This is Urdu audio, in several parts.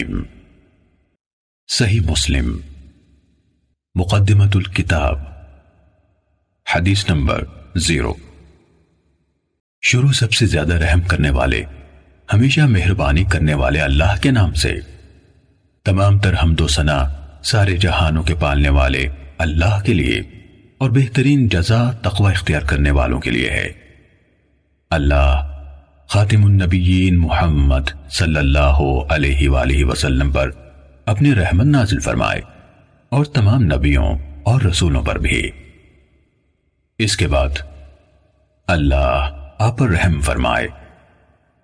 الرحیم۔ صحیح مسلم مقدمۃ الکتاب حدیث نمبر 0۔ شروع سب سے زیادہ رحم کرنے والے، ہمیشہ مہربانی کرنے والے اللہ کے نام سے۔ تمام تر حمد و ثنا سارے جہانوں کے پالنے والے اللہ کے لیے اور بہترین جزا تقوی اختیار کرنے والوں کے لیے ہے۔ اللہ خاتم النبیین محمد صلی اللہ علیہ وآلہ وسلم پر اپنی رحمت نازل فرمائے اور تمام نبیوں اور رسولوں پر بھی۔ اس کے بعد اللہ آپ پر رحم فرمائے۔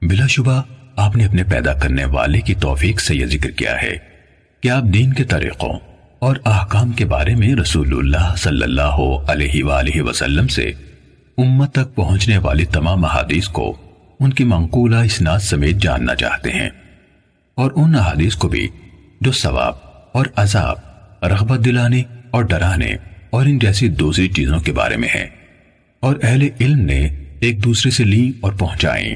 بلا شبہ آپ نے اپنے پیدا کرنے والے کی توفیق سے یہ ذکر کیا ہے کہ آپ دین کے طریقوں اور احکام کے بارے میں رسول اللہ صلی اللہ علیہ وآلہ وسلم سے امت تک پہنچنے والی تمام احادیث کو ان کی منقولہ اسناد سمیت جاننا چاہتے ہیں، اور ان احادیث کو بھی جو ثواب اور عذاب، رغبت دلانے اور ڈرانے اور ان جیسی دوسری چیزوں کے بارے میں ہیں، اور اہل علم نے ایک دوسرے سے لیں اور پہنچائیں۔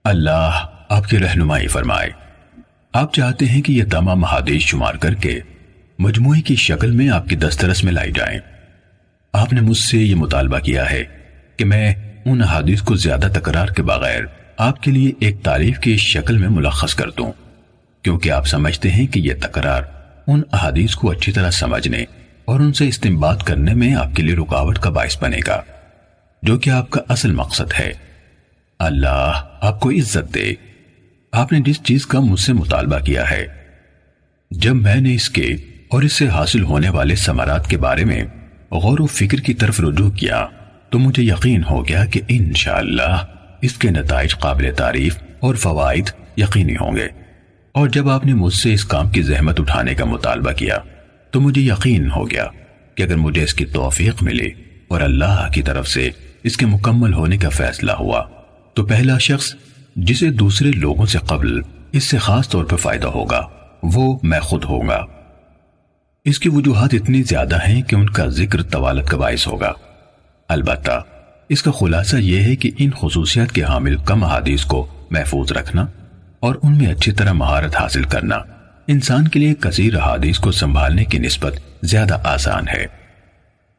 اللہ آپ کی رہنمائی فرمائے۔ آپ چاہتے ہیں کہ یہ تمام احادیث شمار کر کے مجموعے کی شکل میں آپ کی دسترس میں لائی جائیں۔ آپ نے مجھ سے یہ مطالبہ کیا ہے کہ میں ان احادیث کو زیادہ تکرار کے بغیر آپ کے لیے ایک تعریف کی شکل میں ملخص کر دوں، کیونکہ آپ سمجھتے ہیں کہ یہ تکرار ان احادیث کو اچھی طرح سمجھنے اور ان سے استنباط کرنے میں آپ کے لیے رکاوٹ کا باعث بنے گا، جو کہ آپ کا اصل مقصد ہے۔ اللہ آپ کو عزت دے۔ آپ نے جس چیز کا مجھ سے مطالبہ کیا ہے، جب میں نے اس کے اور اس سے حاصل ہونے والے ثمرات کے بارے میں غور و فکر کی طرف رجوع کیا تو مجھے یقین ہو گیا کہ انشاءاللہ اس کے نتائج قابل تعریف اور فوائد یقینی ہوں گے۔ اور جب آپ نے مجھ سے اس کام کی زحمت اٹھانے کا مطالبہ کیا تو مجھے یقین ہو گیا کہ اگر مجھے اس کی توفیق ملے اور اللہ کی طرف سے اس کے مکمل ہونے کا فیصلہ ہوا تو پہلا شخص جسے دوسرے لوگوں سے قبل اس سے خاص طور پر فائدہ ہوگا وہ میں خود ہوں گا۔ اس کی وجوہات اتنی زیادہ ہیں کہ ان کا ذکر طوالت کا باعث ہوگا۔ البتہ اس کا خلاصہ یہ ہے کہ ان خصوصیات کے حامل کم احادیث کو محفوظ رکھنا اور ان میں اچھی طرح مہارت حاصل کرنا انسان کے لیے کثیر احادیث کو سنبھالنے کی نسبت زیادہ آسان ہے،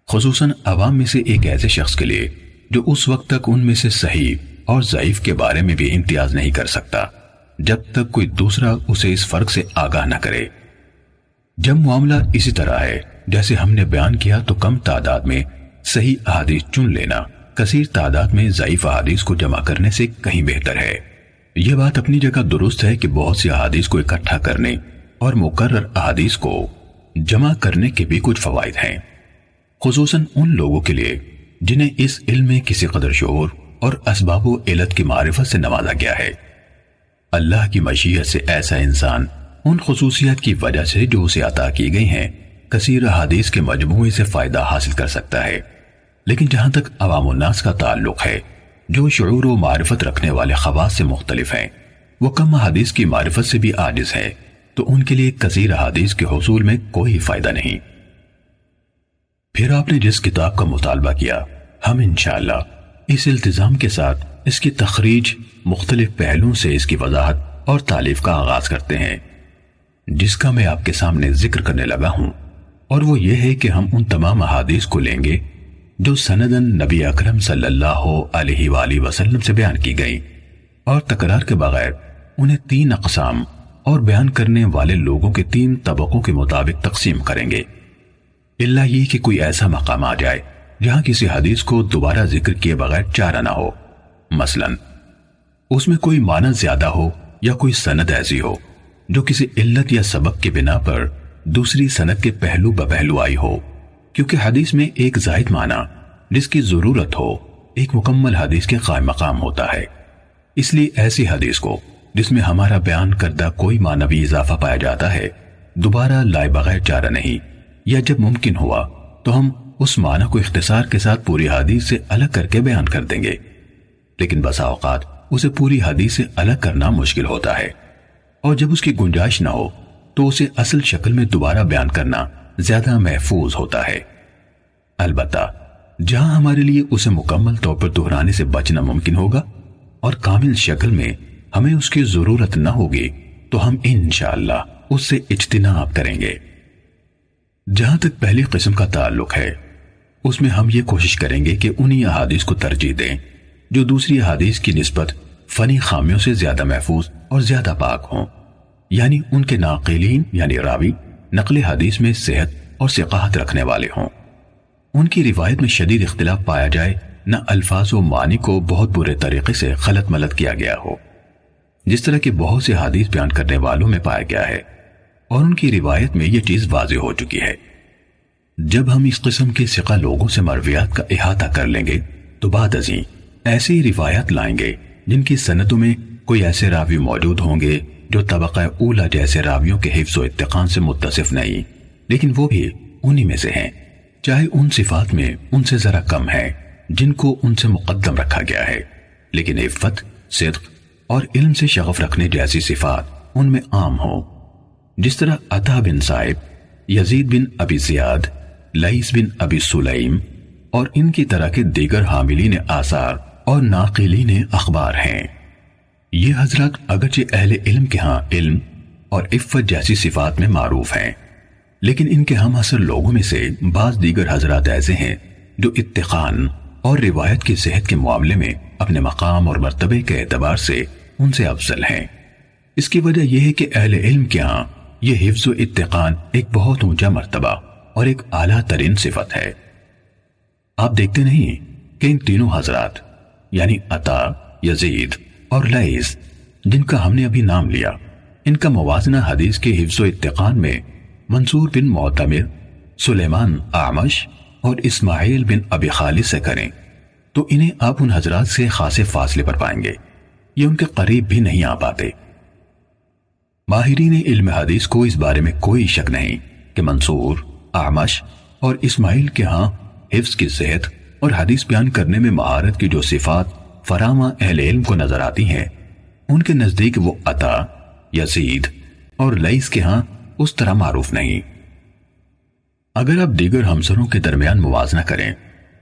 خصوصاً عوام میں سے ایک ایسے شخص کے لیے جو اس وقت تک ان میں سے صحیح اور ضعیف کے بارے میں بھی امتیاز نہیں کر سکتا جب تک کوئی دوسرا اسے اس فرق سے آگاہ نہ کرے۔ جب معاملہ اسی طرح ہے جیسے ہم نے بیان کیا تو کم تعداد میں صحیح احادیث چن لینا کثیر تعداد میں ضعیف احادیث کو جمع کرنے سے کہیں بہتر ہے۔ یہ بات اپنی جگہ درست ہے کہ بہت سی احادیث کو اکٹھا کرنے اور مقرر احادیث کو جمع کرنے کے بھی کچھ فوائد ہیں، خصوصاً ان لوگوں کے لیے جنہیں اس علم میں کسی قدر شعور اور اسباب و علت کی معرفت سے نوازا گیا ہے۔ اللہ کی مشیت سے ایسا انسان ان خصوصیات کی وجہ سے جو اسے عطا کی گئی ہیں کثیر احادیث کے مجموعے سے فائدہ حاصل کر سکتا ہے، لیکن جہاں تک عوام الناس کا تعلق ہے جو شعور و معرفت رکھنے والے خواص سے مختلف ہیں، وہ کم احادیث کی معرفت سے بھی عاجز ہیں، تو ان کے لیے کثیر احادیث کے حصول میں کوئی فائدہ نہیں۔ پھر آپ نے جس کتاب کا مطالبہ کیا، ہم انشاءاللہ اس التزام کے ساتھ اس کی تخریج مختلف پہلوؤں سے اس کی وضاحت اور تالیف کا آغاز کرتے ہیں، جس کا میں آپ کے سامنے ذکر کرنے لگا ہوں، اور وہ یہ ہے کہ ہم ان تمام احادیث کو لیں گے جو سندن نبی اکرم صلی اللہ علیہ وآلہ وسلم سے بیان کی گئیں، اور تکرار کے بغیر انہیں 3 اقسام اور بیان کرنے والے لوگوں کے 3 طبقوں کے مطابق تقسیم کریں گے، الا یہ کہ کوئی ایسا مقام آ جائے جہاں کسی حدیث کو دوبارہ ذکر کیے بغیر چارہ نہ ہو، مثلا اس میں کوئی معنی زیادہ ہو یا کوئی سند ایسی ہو جو کسی علت یا سبب کے بنا پر دوسری سند کے پہلو بپہلو آئی ہو، کیونکہ حدیث میں ایک زائد معنی جس کی ضرورت ہو ایک مکمل حدیث کے قائم مقام ہوتا ہے۔ اس لیے ایسی حدیث کو جس میں ہمارا بیان کردہ کوئی معنوی اضافہ پایا جاتا ہے دوبارہ لائے بغیر چارہ نہیں، یا جب ممکن ہوا تو ہم اس معنی کو اختصار کے ساتھ پوری حدیث سے الگ کر کے بیان کر دیں گے، لیکن بسا اوقات اسے پوری حدیث سے الگ کرنا مشکل ہوتا ہے، اور جب اس کی گنجائش نہ ہو تو اسے اصل شکل میں دوبارہ بیان کرنا زیادہ محفوظ ہوتا ہے۔ البتہ جہاں ہمارے لیے اسے مکمل طور پر دہرانے سے بچنا ممکن ہوگا اور کامل شکل میں ہمیں اس کی ضرورت نہ ہوگی، تو ہم انشاءاللہ اس سے اجتناب کریں گے۔ جہاں تک پہلی قسم کا تعلق ہے، اس میں ہم یہ کوشش کریں گے کہ انہی احادیث کو ترجیح دیں جو دوسری احادیث کی نسبت فنی خامیوں سے زیادہ محفوظ اور زیادہ پاک ہوں، یعنی ان کے ناقلین یعنی راوی نقل حدیث میں صحت اور ثقاہت رکھنے والے ہوں، ان کی روایت میں شدید اختلاف پایا جائے، نہ الفاظ و معنی کو بہت برے طریقے سے غلط ملت کیا گیا ہو، جس طرح کے بہت سے حدیث بیان کرنے والوں میں پایا گیا ہے، اور ان کی روایت میں یہ چیز واضح ہو چکی ہے۔ جب ہم اس قسم کے ثقہ لوگوں سے مرویات کا احاطہ کر لیں گے تو بعد ازیں ایسی روایت لائیں گے جن کی سندوں میں کوئی ایسے راوی موجود ہوں گے جو طبقہ اولا جیسے راویوں کے حفظ و اتقان سے متصف نہیں، لیکن وہ بھی انہی میں سے ہیں، چاہے ان صفات میں ان سے ذرا کم ہے جن کو ان سے مقدم رکھا گیا ہے، لیکن عفت، صدق اور علم سے شغف رکھنے جیسی صفات ان میں عام ہوں، جس طرح عطا بن صائب، یزید بن ابی زیاد، لیث بن ابی سلیم اور ان کی طرح کے دیگر حاملین آثار اور ناقلین اخبار ہیں۔ یہ حضرات اگرچہ اہل علم کے ہاں علم اور عفت جیسی صفات میں معروف ہیں، لیکن ان کے ہم عصر لوگوں میں سے بعض دیگر حضرات ایسے ہیں جو اتقان اور روایت کی صحت کے معاملے میں اپنے مقام اور مرتبے کے اعتبار سے ان سے افضل ہیں۔ اس کی وجہ یہ ہے کہ اہل علم کے ہاں یہ حفظ و اتقان ایک بہت اونچا مرتبہ اور ایک اعلیٰ ترین صفت ہے۔ آپ دیکھتے نہیں کہ ان تینوں حضرات یعنی عطا، یزید اور لیث جن کا ہم نے ابھی نام لیا، ان کا موازنہ حدیث کے حفظ و اتقان میں منصور بن معتمر، سلیمان اعمش اور اسماعیل بن ابی خالد سے کریں تو انہیں آپ ان حضرات سے خاصے فاصلے پر پائیں گے، یہ ان کے قریب بھی نہیں آ پاتے۔ ماہرین علم حدیث کو اس بارے میں کوئی شک نہیں کہ منصور، اعمش اور اسماعیل کے ہاں حفظ کی صحت اور حدیث بیان کرنے میں مہارت کی جو صفات فراواں اہل علم کو نظر آتی ہیں، ان کے نزدیک وہ عطا، یزید اور لیث کے ہاں اس طرح معروف نہیں۔ اگر آپ دیگر ہمسروں کے درمیان موازنہ کریں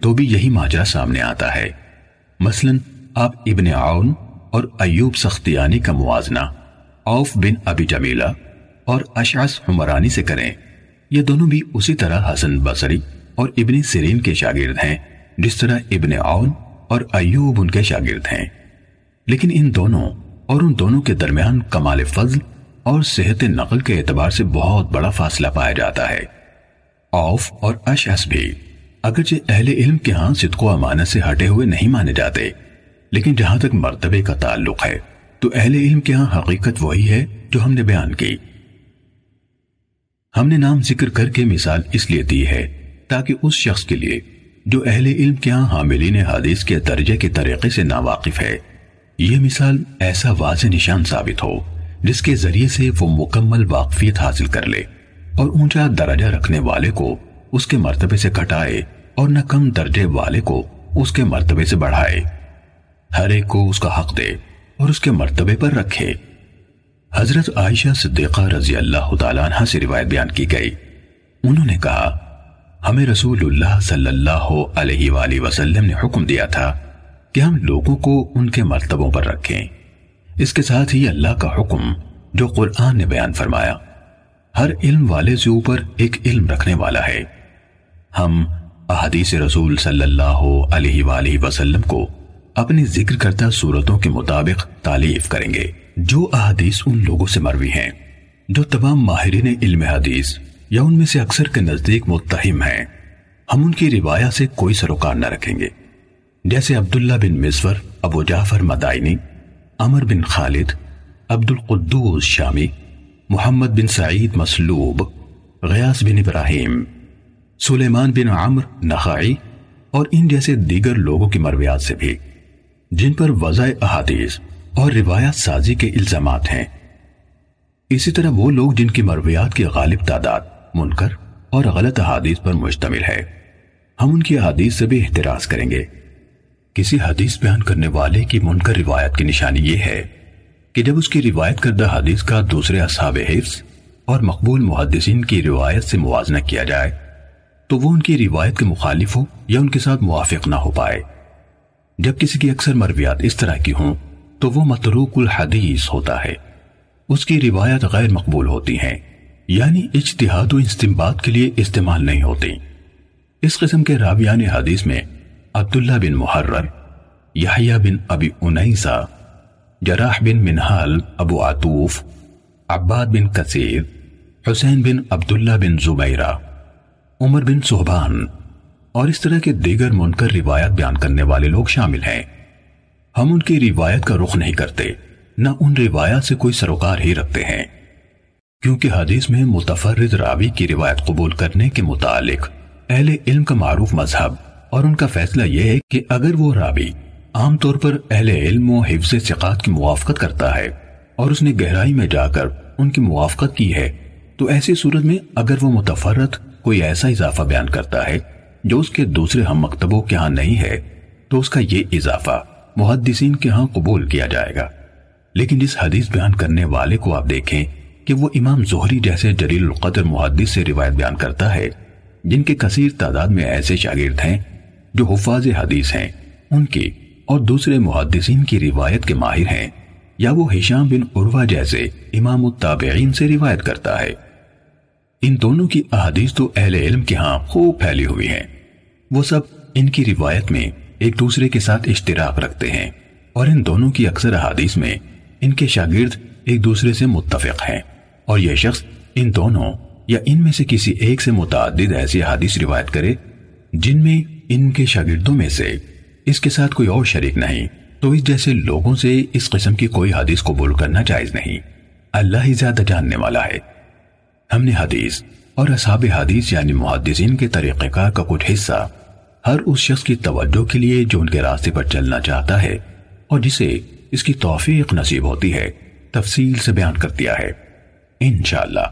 تو بھی یہی ماجرا سامنے آتا ہے۔ مثلا آپ ابن عون اور ایوب سختیانی کا موازنہ عوف بن ابی جمیلہ اور اشعث حمرانی سے کریں، یہ دونوں بھی اسی طرح حسن بصری اور ابن سیرین کے شاگرد ہیں جس طرح ابن عون اور ایوب ان کے شاگرد ہیں، لیکن ان دونوں اور ان دونوں کے درمیان کمال فضل اور صحت نقل کے اعتبار سے بہت بڑا فاصلہ پایا جاتا ہے۔ عوف اور اشعث بھی اگرچہ اہل علم کے ہاں صدق و امانت سے ہٹے ہوئے نہیں مانے جاتے، لیکن جہاں تک مرتبے کا تعلق ہے تو اہل علم کے ہاں حقیقت وہی ہے جو ہم نے بیان کی۔ ہم نے نام ذکر کر کے مثال اس لیے دی ہے تاکہ اس شخص کے لیے جو اہل علم کے ہاں حاملین حدیث کے درجے کے طریقے سے ناواقف ہے، یہ مثال ایسا واضح نشان ثابت ہو جس کے ذریعے سے وہ مکمل واقفیت حاصل کر لے اور اونچا درجہ رکھنے والے کو اس کے مرتبے سے گھٹائے اور نہ کم درجے والے کو اس کے مرتبے سے بڑھائے، ہر ایک کو اس کا حق دے اور اس کے مرتبے پر رکھے۔ حضرت عائشہ صدیقہ رضی اللہ تعالیٰ عنہ سے روایت بیان کی گئی، انہوں نے کہا ہمیں رسول اللہ صلی اللہ علیہ وآلہ وسلم نے حکم دیا تھا کہ ہم لوگوں کو ان کے مرتبوں پر رکھیں۔ اس کے ساتھ ہی اللہ کا حکم جو قرآن نے بیان فرمایا، ہر علم والے سے اوپر ایک علم رکھنے والا ہے۔ ہم احادیث رسول صلی اللہ علیہ وآلہ وسلم کو اپنی ذکر کردہ صورتوں کے مطابق تالیف کریں گے، جو احادیث ان لوگوں سے مروی ہیں جو تمام ماہرین علم حدیث یا ان میں سے اکثر کے نزدیک متہم ہیں۔ ہم ان کی روایت سے کوئی سروکار نہ رکھیں گے، جیسے عبداللہ بن مسور، ابو جعفر مدائنی، عمر بن خالد، عبد القدوس شامی، محمد بن سعید مسلوب، غیاث بن ابراہیم، سلیمان بن عمرو نخعی اور ان جیسے دیگر لوگوں کی مرویات سے بھی جن پر وضع احادیث اور روایات سازی کے الزامات ہیں۔ اسی طرح وہ لوگ جن کی مرویات کی غالب تعداد منکر اور غلط احادیث پر مشتمل ہے، ہم ان کی احادیث سے بھی احتراز کریں گے۔ کسی حدیث بیان کرنے والے کی منکر روایت کی نشانی یہ ہے کہ جب اس کی روایت کردہ حدیث کا دوسرے اصحاب حفظ اور مقبول محدثین کی روایت سے موازنہ کیا جائے تو وہ ان کی روایت کے مخالف ہو یا ان کے ساتھ موافق نہ ہو پائے۔ جب کسی کی اکثر مرویات اس طرح کی ہوں تو وہ متروک الحدیث ہوتا ہے، اس کی روایت غیر مقبول ہوتی ہیں، یعنی اجتہاد و استنباط کے لیے استعمال نہیں ہوتی۔ اس قسم کے راویان حدیث میں عبداللہ بن محرر، یحییٰ بن ابی انیسہ، جراح بن منہال ابو عطوف، عباد بن کثیر، حسین بن عبداللہ بن زبیرہ، عمر بن صہبان اور اس طرح کے دیگر منکر روایت بیان کرنے والے لوگ شامل ہیں۔ ہم ان کی روایت کا رخ نہیں کرتے، نہ ان روایات سے کوئی سروکار ہی رکھتے ہیں، کیونکہ حدیث میں متفرد راوی کی روایت قبول کرنے کے متعلق اہل علم کا معروف مذہب اور ان کا فیصلہ یہ ہے کہ اگر وہ راوی عام طور پر اہل علم و حفظ ثقات کی موافقت کرتا ہے اور اس نے گہرائی میں جا کر ان کی موافقت کی ہے، تو ایسی صورت میں اگر وہ متفرد کوئی ایسا اضافہ بیان کرتا ہے جو اس کے دوسرے ہم مکتبوں کے ہاں نہیں ہے، تو اس کا یہ اضافہ محدثین کے ہاں قبول کیا جائے گا۔ لیکن جس حدیث بیان کرنے والے کو آپ دیکھیں کہ وہ امام زہری جیسے جلیل القدر محدث سے روایت بیان کرتا ہے، جن کے کثیر تعداد میں ایسے شاگرد ہیں جو حفاظ حدیث ہیں، ان کی اور دوسرے محدثین کی روایت کے ماہر ہیں، یا وہ ہشام بن عروہ جیسے امام التابعین سے روایت کرتا ہے، ان دونوں کی احادیث تو اہل علم کے ہاں خوب پھیلی ہوئی ہیں، وہ سب ان کی روایت میں ایک دوسرے کے ساتھ اشتراک رکھتے ہیں، اور ان دونوں کی اکثر احادیث میں ان کے شاگرد ایک دوسرے سے متفق ہیں، اور یہ شخص ان دونوں یا ان میں سے کسی ایک سے متعدد ایسی حدیث روایت کرے جن میں ان کے شاگردوں میں سے اس کے ساتھ کوئی اور شریک نہیں، تو اس جیسے لوگوں سے اس قسم کی کوئی حدیث قبول کرنا جائز نہیں۔ اللہ ہی زیادہ جاننے والا ہے۔ ہم نے حدیث اور اصحاب حدیث یعنی محدثین کے طریقہ کار کا کچھ حصہ ہر اس شخص کی توجہ کے لیے جو ان کے راستے پر چلنا چاہتا ہے اور جسے اس کی توفیق نصیب ہوتی ہے تفصیل سے بیان کر دیا ہے۔ انشاءاللہ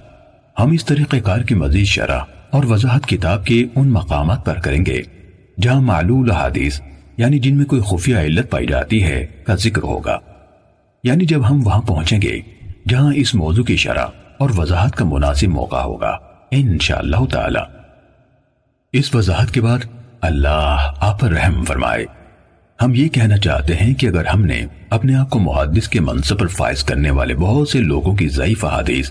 ہم اس طریقہ کار کی مزید شرح اور وضاحت کتاب کے ان مقامات پر کریں گے جہاں معلول حدیث یعنی جن میں کوئی خفیہ علت پائی جاتی ہے کا ذکر ہوگا، یعنی جب ہم وہاں پہنچیں گے جہاں اس موضوع کی شرح اور وضاحت کا مناسب موقع ہوگا انشاءاللہ تعالی۔ اس وضاحت کے بعد اللہ آپ پر رحم فرمائے، ہم یہ کہنا چاہتے ہیں کہ اگر ہم نے اپنے آپ کو محدث کے منصب پر فائز کرنے والے بہت سے لوگوں کی ضعیف احادیث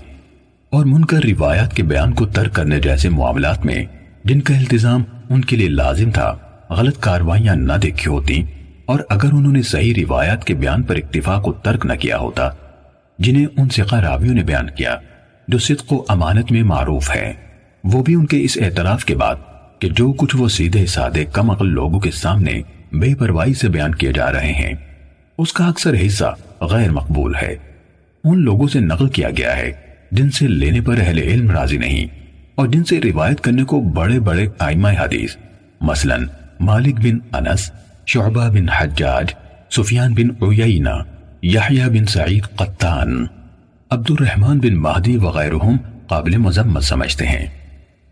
اور منکر روایات کے بیان کو ترک کرنے جیسے معاملات میں جن کا التزام ان کے لیے لازم تھا غلط کاروائیاں نہ دیکھی ہوتی، اور اگر انہوں نے صحیح روایات کے بیان پر اکتفا کو ترک نہ کیا ہوتا جنہیں ان ثقہ راویوں نے بیان کیا جو صدق و امانت میں معروف ہے، وہ بھی ان کے اس اعتراف کے بعد کہ جو کچھ وہ سیدھے سادے کم عقل لوگوں کے سامنے بے پرواہی سے بیان کیے جا رہے ہیں اس کا اکثر حصہ غیر مقبول ہے، ان لوگوں سے نقل کیا گیا ہے جن سے لینے پر اہل علم راضی نہیں، اور جن سے روایت کرنے کو بڑے بڑے ائمہ حدیث مثلا مالک بن انس، شعبہ بن حجاج، سفیان بن عیینہ، یحییٰ بن سعید قطان، عبد الرحمن بن مہدی وغیرہم قابل مذمت سمجھتے ہیں۔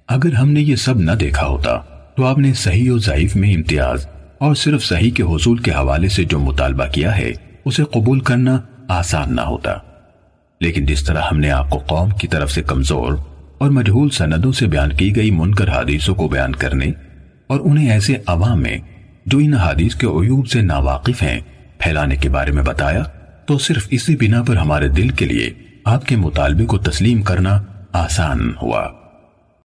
اگر ہم نے یہ سب نہ دیکھا ہوتا تو آپ نے صحیح و ضعیف میں امتیاز اور صرف صحیح کے حصول کے حوالے سے جو مطالبہ کیا ہے اسے قبول کرنا آسان نہ ہوتا، لیکن جس طرح ہم نے آپ کو قوم کی طرف سے کمزور اور مجہول سندوں سے بیان کی گئی منکر حدیثوں کو بیان کرنے اور انہیں ایسے عوام میں جو ان حدیث کے عیوب سے ناواقف ہیں پھیلانے کے بارے میں بتایا، تو صرف اسی بنا پر ہمارے دل کے لیے آپ کے مطالبے کو تسلیم کرنا آسان ہوا۔